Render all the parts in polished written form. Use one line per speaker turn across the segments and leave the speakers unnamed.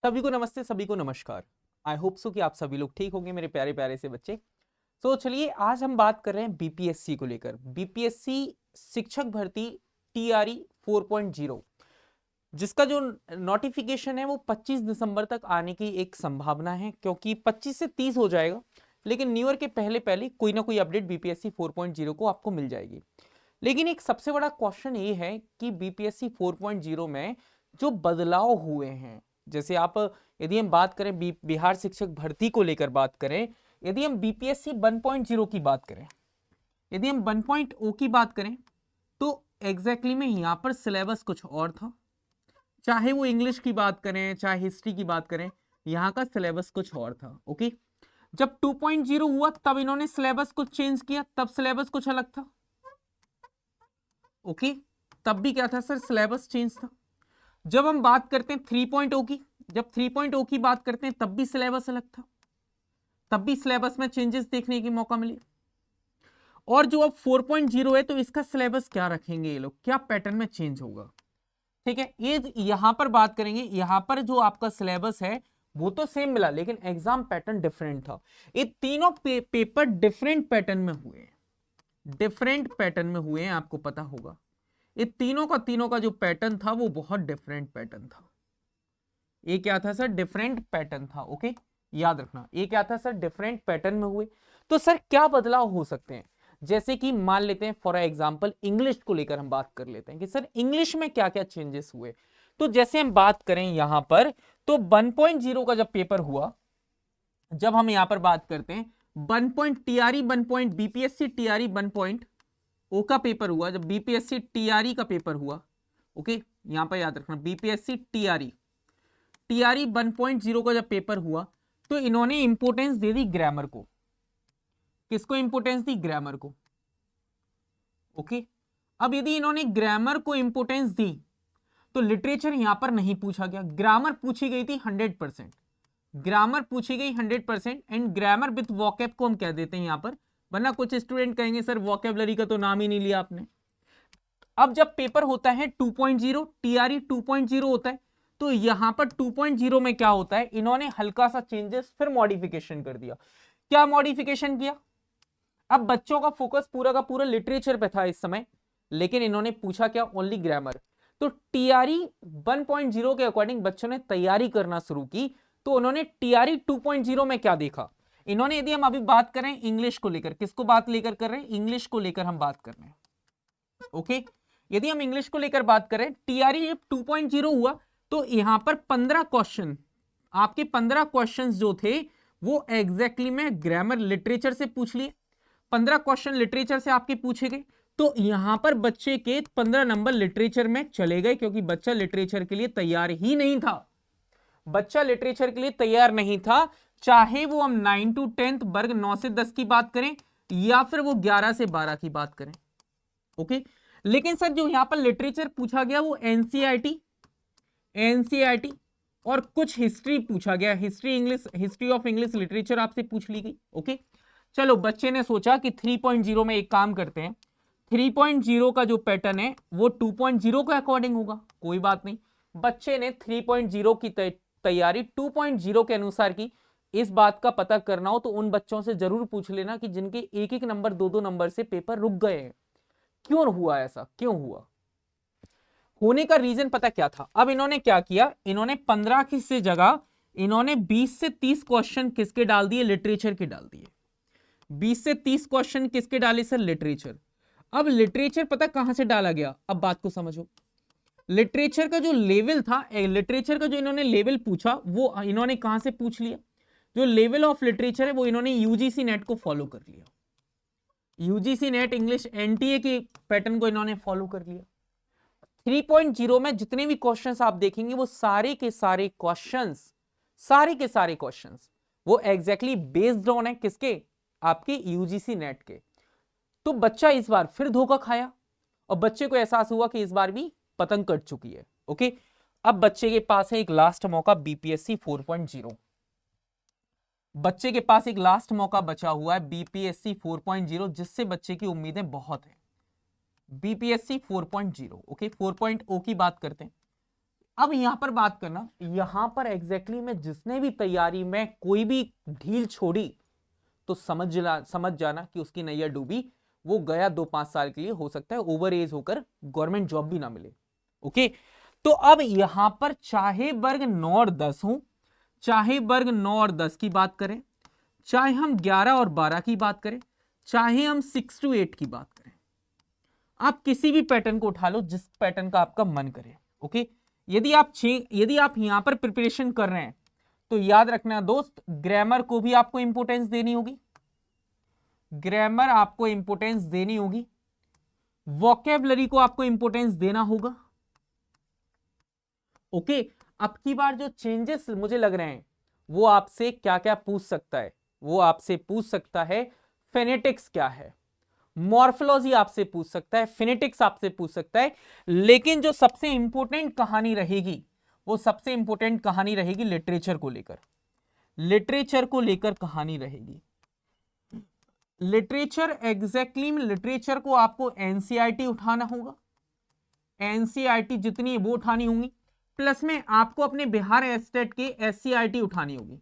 सभी को नमस्ते, सभी को नमस्कार। आई होप सो कि आप सभी लोग ठीक होंगे मेरे प्यारे प्यारे से बच्चे। तो चलिए आज हम बात कर रहे हैं बीपीएससी को लेकर। बीपीएससी शिक्षक भर्ती टीआरई 4.0 जिसका जो नोटिफिकेशन है वो 25 दिसंबर तक आने की एक संभावना है, क्योंकि 25 से 30 हो जाएगा, लेकिन न्यू ईयर के पहले पहले कोई ना कोई अपडेट बीपीएससी 4.0 को आपको मिल जाएगी। लेकिन एक सबसे बड़ा क्वेश्चन ये है कि बीपीएससी 4.0 में जो बदलाव हुए हैं, जैसे आप यदि हम बात करें बिहार शिक्षक भर्ती को लेकर बात करें, यदि हम बीपीएससी 1.0 की बात करें, यदि हम 1.0 की बात करें तो एग्जैक्टली में यहां पर सिलेबस कुछ और था। चाहे वो इंग्लिश की बात करें चाहे हिस्ट्री की बात करें, यहां का सिलेबस कुछ और था। ओके, जब 2.0 हुआ तब इन्होंने सिलेबस कुछ चेंज किया, तब सिलेबस कुछ अलग था। ओके, तब भी क्या था सर, सिलेबस चेंज था। जब हम बात करते हैं 3.0 की, जब 3.0 की बात करते हैं तब भी सिलेबस अलग था, तब भी सिलेबस में चेंजेस देखने की मौका मिले। और जो अब 4.0 है तो इसका सिलेबस क्या रखेंगे ये लोग, क्या पैटर्न में चेंज होगा। ठीक है, ये यहां पर बात करेंगे। यहां पर जो आपका सिलेबस है वो तो सेम मिला, लेकिन एग्जाम पैटर्न डिफरेंट था। ये तीनों पेपर डिफरेंट पैटर्न में हुए, डिफरेंट पैटर्न में हुए हैं, आपको पता होगा। ये तीनों का जो पैटर्न था वो बहुत डिफरेंट पैटर्न था। ये क्या था सर, डिफरेंट पैटर्न था। ओके, याद रखना ये क्या था सर, डिफरेंट पैटर्न में हुए। तो सर क्या बदलाव हो सकते हैं, जैसे कि मान लेते हैं फॉर एग्जांपल इंग्लिश को लेकर हम बात कर लेते हैं कि सर इंग्लिश में क्या क्या चेंजेस हुए। तो जैसे हम बात करें यहां पर, तो 1.0 का जब पेपर हुआ, जब हम यहां पर बात करते हैं 1 बीपीएससी टीआरई 1.0 का पेपर हुआ, जब बीपीएससी टीआरई का पेपर हुआ, ओके यहां पर याद रखना बीपीएससी टीआरई 1.0 का जब पेपर हुआ तो इन्होंने इंपोर्टेंस दे दी ग्रामर को। किसको इंपोर्टेंस दी, ग्रामर को। ओके, अब यदि इन्होंने ग्रामर को इंपोर्टेंस दी तो लिटरेचर यहां पर नहीं पूछा गया, ग्रामर पूछी गई थी 100%, ग्रामर पूछी गई 100%। एंड ग्रामर विथ वॉकैब को हम कह देते हैं यहां पर, वरना कुछ स्टूडेंट कहेंगे सर वॉकैबुलरी का तो नाम ही नहीं लिया आपने। अब जब पेपर होता है 2.0, टीआरई 2.0 होता है, तो यहां पर 2.0 में क्या होता है, इन्होंने हल्का सा चेंजेस फिर मॉडिफिकेशन कर दिया। क्या मॉडिफिकेशन किया, अब बच्चों का फोकस पूरा का पूरा लिटरेचर पे था इस समय, लेकिन इन्होंने पूछा क्या, ओनली ग्रामर। तो टीआरई 1.0 के अकॉर्डिंग बच्चों ने तैयारी करना शुरू की। तो उन्होंने टीआरई 2.0 में क्या देखा, इन्होंने, यदि हम अभी बात करें इंग्लिश को लेकर, किसको बात लेकर कर रहे हैं, इंग्लिश को लेकर हम बात कर रहे हैं। ओके, यदि हम इंग्लिश को लेकर बात करें, टीआरई जब 2.0 हुआ तो यहां पर 15 क्वेश्चन, आपके 15 क्वेश्चन जो थे वो एग्जैक्टली में ग्रामर लिटरेचर से पूछ लिए, 15 क्वेश्चन लिटरेचर से आपके पूछे गए। तो यहां पर बच्चे के 15 नंबर लिटरेचर में चले गए, क्योंकि बच्चा लिटरेचर के लिए तैयार ही नहीं था, बच्चा लिटरेचर के लिए तैयार नहीं था। चाहे वो हम 9 to 10 वर्ग 9 से 10 की बात करें या फिर वो 11 से 12 की बात करें। ओके, लेकिन सर जो यहां पर लिटरेचर पूछा गया वो एनसीईआरटी, एनसीईआरटी और कुछ हिस्ट्री पूछा गया, history English, history of English literature आपसे पूछ ली गई। ओके, चलो बच्चे ने सोचा कि 3.0 में एक काम करते हैं, 3.0 का जो पैटर्न है वो 2.0 के अकॉर्डिंग होगा, कोई बात नहीं। बच्चे ने 3.0 की तैयारी 2.0 के अनुसार की। इस बात का पता करना हो तो उन बच्चों से जरूर पूछ लेना कि जिनके एक एक नंबर, दो दो नंबर से पेपर रुक गए हैं, क्यों हुआ ऐसा, क्यों हुआ, होने का रीजन पता क्या था। अब इन्होंने क्या किया, इन्होंने 15 की से जगह इन्होंने 20 से 30 क्वेश्चन किसके डाल दिए, लिटरेचर के डाल दिए। 20 से 30 क्वेश्चन किसके डाले सर, लिटरेचर। अब लिटरेचर पता कहां से डाला गया, अब बात को समझो। लिटरेचर का जो लेवल था, लिटरेचर का जो इन्होंने लेवल पूछा वो इन्होंने कहां से पूछ लिया, जो लेवल ऑफ लिटरेचर है वो इन्होंने यूजीसी नेट को फॉलो कर लिया, यूजीसी नेट इंग्लिश एनटीए के पैटर्न को इन्होंने फॉलो कर लिया। 3.0 में जितने भी क्वेश्चंस आप देखेंगे वो सारे के सारे क्वेश्चंस, सारे के सारे क्वेश्चंस वो एग्जैक्टली बेस्ड ऑन है किसके, आपके यूजीसी नेट के। तो बच्चा इस बार फिर धोखा खाया और बच्चे को एहसास हुआ कि इस बार भी पतंग कट चुकी है। ओके, अब बच्चे के पास है एक लास्ट मौका, बीपीएससी 4.0, बच्चे के पास एक लास्ट मौका बचा हुआ है बीपीएससी 4.0, जिससे बच्चे की उम्मीदें बहुत हैं। बीपीएससी 4.0, ओके 4.0 की बात करते हैं। अब यहां पर बात करना, यहां पर एग्जैक्टली में जिसने भी तैयारी में कोई भी ढील छोड़ी तो समझ जाना कि उसकी नैया डूबी, वो गया 2-5 साल के लिए, हो सकता है ओवर एज होकर गवर्नमेंट जॉब भी ना मिले। ओके, तो अब यहां पर चाहे वर्ग 9 और 10 हो, चाहे वर्ग 9 और 10 की बात करें, चाहे हम 11 और 12 की बात करें, चाहे हम 6 to 8 की बात करें, आप किसी भी पैटर्न को उठा लो जिस पैटर्न का आपका मन करे। ओके, यदि आप यहां पर प्रिपरेशन कर रहे हैं तो याद रखना दोस्त, ग्रामर को भी आपको इंपोर्टेंस देनी होगी, ग्रामर आपको इंपोर्टेंस देनी होगी, वोकेबलरी को आपको इंपोर्टेंस देना होगा। ओके, अब की बार जो चेंजेस मुझे लग रहे हैं वो आपसे क्या क्या पूछ सकता है, वो आपसे पूछ सकता है फेनेटिक्स क्या है, मॉर्फोलॉजी आपसे पूछ सकता है, फिनेटिक्स आपसे पूछ सकता है, लेकिन जो सबसे इंपॉर्टेंट कहानी रहेगी, वो सबसे इंपॉर्टेंट कहानी रहेगी लिटरेचर को लेकर, लिटरेचर को लेकर कहानी रहेगी। लिटरेचर एग्जैक्टली में लिटरेचर को आपको एनसीईआरटी उठाना होगा, एनसीईआरटी जितनी है वो उठानी होगी, प्लस में आपको अपने बिहार स्टेट के एससीईआरटी उठानी होगी,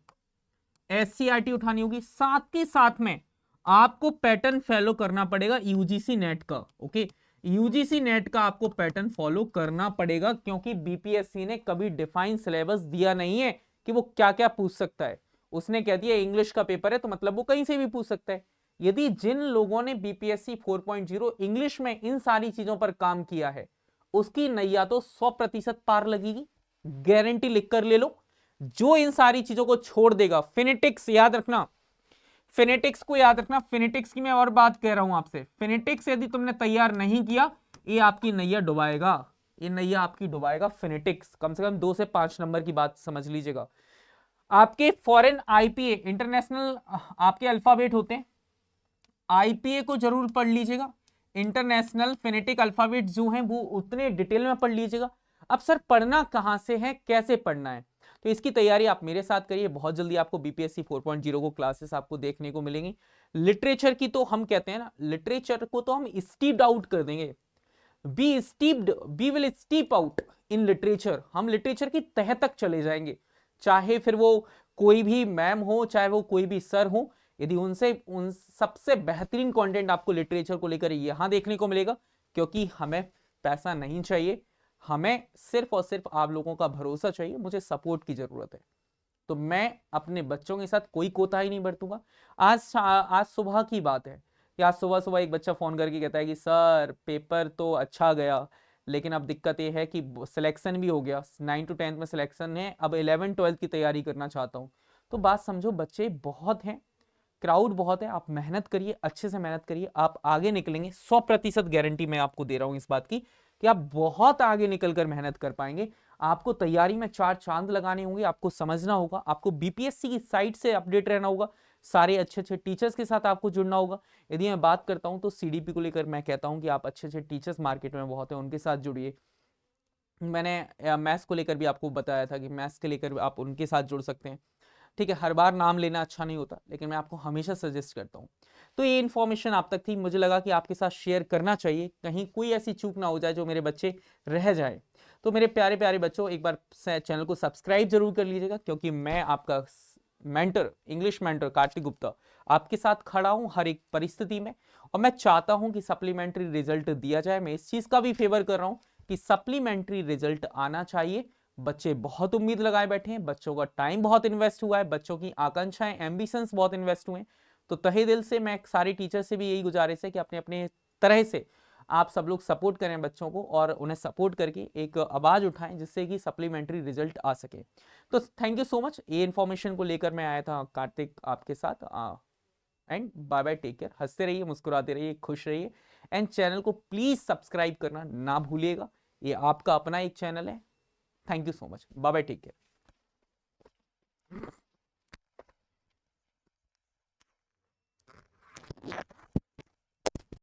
एससीईआरटी उठानी होगी, साथ के साथ में आपको पैटर्न फॉलो करना पड़ेगा यूजीसी नेट का। ओके, यूजीसी नेट का आपको पैटर्न फॉलो करना पड़ेगा, क्योंकि बीपीएससी ने कभी डिफाइन सिलेबस दिया नहीं है कि वो क्या क्या पूछ सकता है। उसने कह दिया इंग्लिश का पेपर है तो मतलब वो कहीं से भी पूछ सकता है। यदि जिन लोगों ने बीपीएससी 4.0 इंग्लिश में इन सारी चीजों पर काम किया है, उसकी नैया तो 100% पार लगेगी, गारंटी लिख कर ले लो। जो इन सारी चीजों को छोड़ देगा, फिनेटिक्स याद रखना, फिनेटिक्स को याद रखना, फिनेटिक्स की मैं और बात कह रहा हूं आपसे, फिनेटिक्स यदि तुमने तैयार नहीं किया, ये आपकी नैया डुबाएगा, ये नैया आपकी डुबाएगा। फिनेटिक्स कम से कम 2 से 5 नंबर की बात समझ लीजिएगा। आपके फॉरेन आईपीए इंटरनेशनल आपके अल्फाबेट होते हैं, आईपीए को जरूर पढ़ लीजिएगा, इंटरनेशनल फिनेटिक अल्फाबेट जो हैं वो उतने डिटेल में पढ़ लीजिएगा। अब सर पढ़ना कहां से है, कैसे पढ़ना है, तो इसकी तैयारी आप मेरे साथ करिए, बहुत जल्दी आपको बीपीएससी 4.0 को क्लासेस आपको देखने को मिलेंगी। लिटरेचर की तो हम कहते हैं ना, लिटरेचर को तो हम स्टीप्ड आउट कर देंगे, we will steep out in literature, हम लिटरेचर की तह तक चले जाएंगे, चाहे फिर वो कोई भी मैम हो, चाहे वो कोई भी सर हो, यदि उन सबसे बेहतरीन कंटेंट आपको लिटरेचर को लेकर यहां देखने को मिलेगा, क्योंकि हमें पैसा नहीं चाहिए, हमें सिर्फ और सिर्फ आप लोगों का भरोसा चाहिए, मुझे सपोर्ट की जरूरत है। तो मैं अपने बच्चों के साथ कोई कोताही नहीं बरतूंगा। आज सुबह की बात है कि आज सुबह सुबह एक बच्चा फोन करके कहता है कि सर पेपर तो अच्छा गया, लेकिन अब दिक्कत ये है कि सिलेक्शन भी हो गया, 9 to 10 में सिलेक्शन है, अब 11-12 की तैयारी करना चाहता हूँ। तो बात समझो, बच्चे बहुत हैं, क्राउड बहुत है, आप मेहनत करिए, अच्छे से मेहनत करिए, आप आगे निकलेंगे, 100% गारंटी मैं आपको दे रहा हूं इस बात की कि आप बहुत आगे निकलकर मेहनत कर पाएंगे। आपको तैयारी में 4 चांद लगाने होंगे, आपको समझना होगा, आपको बीपीएससी की साइट से अपडेट रहना होगा, सारे अच्छे अच्छे टीचर्स के साथ आपको जुड़ना होगा। यदि मैं बात करता हूं तो सीडीपी को लेकर मैं कहता हूं कि आप अच्छे अच्छे टीचर्स मार्केट में बहुत हैं, उनके साथ जुड़िए। मैंने मैथ्स को लेकर भी आपको बताया था कि मैथ्स के लेकर आप उनके साथ जुड़ सकते हैं। ठीक है, हर बार नाम लेना अच्छा नहीं होता, लेकिन मैं आपको हमेशा सजेस्ट करता हूँ। तो ये इन्फॉर्मेशन आप तक थी, मुझे लगा कि आपके साथ शेयर करना चाहिए, कहीं कोई ऐसी चूक ना हो जाए जो मेरे बच्चे रह जाए। तो मेरे प्यारे प्यारे बच्चों, एक बार चैनल को सब्सक्राइब जरूर कर लीजिएगा, क्योंकि मैं आपका mentor, English mentor Kartik Gupta आपके साथ खड़ा हूं हर एक परिस्थिति में, और मैं चाहता हूं कि सप्लीमेंट्री रिजल्ट दिया जाए। मैं इस चीज का भी फेवर कर रहा हूं कि सप्लीमेंट्री रिजल्ट आना चाहिए। बच्चे बहुत उम्मीद लगाए बैठे हैं, बच्चों का टाइम बहुत इन्वेस्ट हुआ है, बच्चों की आकांक्षाएं एम्बिशंस बहुत इन्वेस्ट हुए हैं। तो तहे दिल से मैं सारे टीचर से भी यही गुजारिश है कि अपने अपने तरह से आप सब लोग सपोर्ट करें बच्चों को, और उन्हें सपोर्ट करके एक आवाज उठाएं जिससे कि सप्लीमेंट्री रिजल्ट आ सके। तो थैंक यू सो मच, ये इन्फॉर्मेशन को लेकर मैं आया था कार्तिक आपके साथ। And bye bye, take care, हंसते रहिए, मुस्कुराते रहिए, खुश रहिए, एंड चैनल को प्लीज सब्सक्राइब करना ना भूलिएगा, ये आपका अपना एक चैनल है। Thank you so much, bye bye, take care.